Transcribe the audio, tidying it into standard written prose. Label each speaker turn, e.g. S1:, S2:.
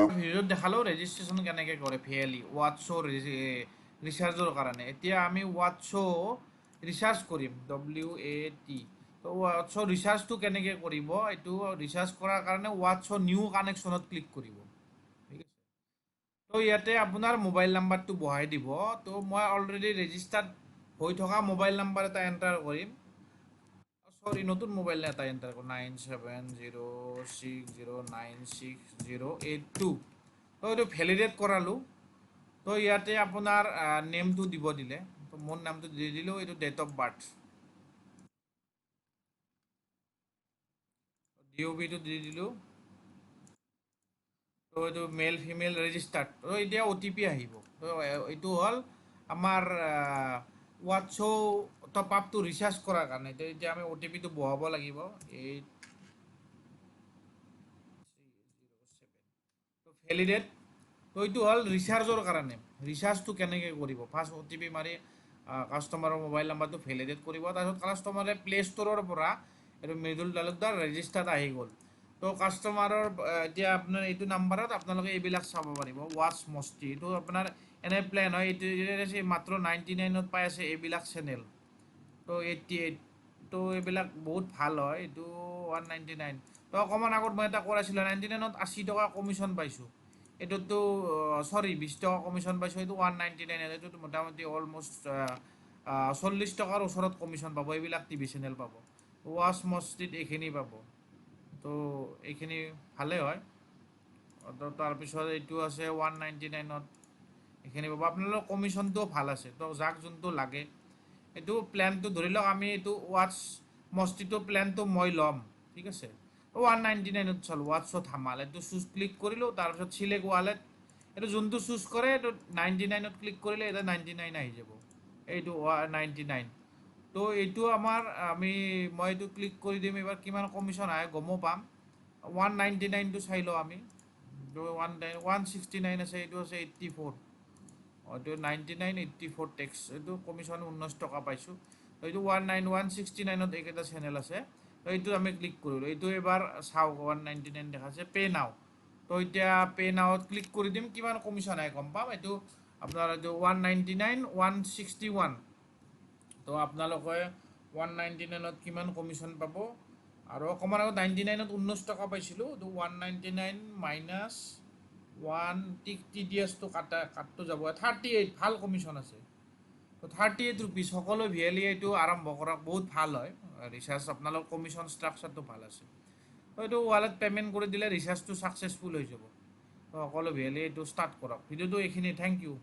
S1: ভিডিঅ'ত দেখালোঁ ৰেজিষ্ট্ৰেশ্যন কেনেকৈ কৰে ভিএলই হোৱাটছৰ ৰিচাৰ্জৰ কাৰণে। এতিয়া আমি হোৱাটছ ৰিচাৰ্জ কৰিম WAT। তো হোৱাটছৰ ৰিচাৰ্জটো কেনেকৈ কৰিব, এইটো ৰিচাৰ্জ কৰাৰ কাৰণে হোৱাটছৰ নিউ কানেকশ্যনত ক্লিক কৰিব। ঠিক আছে, তো ইয়াতে আপোনাৰ মোবাইল নাম্বাৰটো বহাই দিব। তো মই অলৰেডি ৰেজিষ্টাৰ্ড হৈ থকা মোবাইল নাম্বাৰ এটা এণ্টাৰ কৰিম। চৰি, নতুন মোবাইল এটা এণ্টাৰ কৰোঁ 9706096082। তো এইটো ভেলিডেট কৰালোঁ। তো ইয়াতে আপোনাৰ নেমটো দিব দিলে, তো মোৰ নামটো দি দিলোঁ, এইটো ডেট অফ বাৰ্থ DOB টো দি দিলোঁ। তো এইটো মেল ফিমেল ৰেজিষ্টাৰ্ড। তো এতিয়া OTP আহিব। তো এইটো হ'ল আমাৰ হোৱাটছ টপ আপটো ৰিচাৰ্জ কৰাৰ কাৰণে। তো এতিয়া আমি OTPটো বহাব লাগিব 8307। তো ভেলিডেট। তো এইটো হ'ল ৰিচাৰ্জৰ কাৰণে। ৰিচাৰ্জটো কেনেকৈ কৰিব, ফাৰ্ষ্ট OTP মাৰি কাষ্টমাৰৰ মোবাইল নাম্বাৰটো ভেলিডেট কৰিব। তাৰপিছত কাষ্টমাৰে প্লে ষ্ট'ৰৰ পৰা এইটো মৃদুল তালুকদাৰ ৰেজিষ্টাৰ্ড আহি গ'ল। তো কাষ্টমাৰৰ এতিয়া আপোনাৰ এইটো নাম্বাৰত আপোনালোকে এইবিলাক চাব পাৰিব। ৱাটছ মস্তি এইটো আপোনাৰ এনে প্লেন হয়, এইটো মাত্ৰ 99ত পাই আছে এইবিলাক চেনেল। তো 88, তো এইবিলাক বহুত ভাল হয়। এইটো 199। তো অকণমান আগত মই এটা কৰাইছিলোঁ 99ত 80 টকা কমিশ্যন পাইছোঁ। এইটোতো চৰি 20 টকা কমিশ্যন পাইছোঁ। এইটো 199। এইটোতো মোটামুটি অলমষ্ট 40 টকাৰ ওচৰত কমিশ্যন পাব। এইবিলাক টিভি চেনেল পাব। ৱাটছ মস্তিত এইখিনি পাব। তো এইখিনি ভালে হয়। তো তাৰপিছত এইটো আছে 199ত এইখিনি পাব। আপোনালোকৰ কমিশ্যনটোও ভাল আছে। তো যাক যোনটো লাগে এইটো প্লেনটো ধৰি লওক আমি এইটো ৱাটছ মস্তিটো প্লেনটো মই ল'ম। ঠিক আছে, 199ত চালোঁ ৱাটছত ধামাল। এইটো চুজ ক্লিক কৰিলোঁ, তাৰপিছত চিলেক্ট ৱালেট। এইটো যোনটো চুজ কৰে এইটো 99ত ক্লিক কৰিলে এটা 99 আহি যাব। এইটো 99। তো এইটো আমাৰ মই এইটো ক্লিক কৰি দিম। এইবাৰ কিমান কমিশ্যন আহে গমো পাম। 199টো চাই লওঁ আমি। 169 আছে, এইটো আছে 84। এইটো 99 84 টেক্স। এইটো কমিশ্যন 19 টকা পাইছোঁ। এইটো 169ত এইকেইটা চেনেল আছে। তো এইটো আমি ক্লিক কৰিলোঁ। এইটো এবাৰ চাওক 199 দেখাইছে। পে' নাও। তো এতিয়া পে' নাওত ক্লিক কৰি দিম, কিমান কমিশ্যন আহে গম পাম। এইটো আপোনাৰ এইটো 199 161। তো আপোনালোকে 199ত কিমান কমিশ্যন পাব। আৰু অকণমান আগত 99ত 19 টকা পাইছিলোঁ। তো 199 মাইনাছ 1 TDSটো কাটটো যাব 38। ভাল কমিশ্যন আছে। তো 38 ৰুপিজ। সকলো ভিএলই এইটো আৰম্ভ কৰক, বহুত ভাল হয় ৰিচাৰ্জ। আপোনালোকৰ কমিশ্যন ষ্ট্ৰাকচাৰটো ভাল আছে। তো এইটো ৱালেট পে'মেণ্ট কৰি দিলে ৰিচাৰ্জটো ছাকচেছফুল হৈ যাব। তো সকলো ভিএলই এইটো ষ্টাৰ্ট কৰক। ভিডিঅ'টো এইখিনি। Thank U.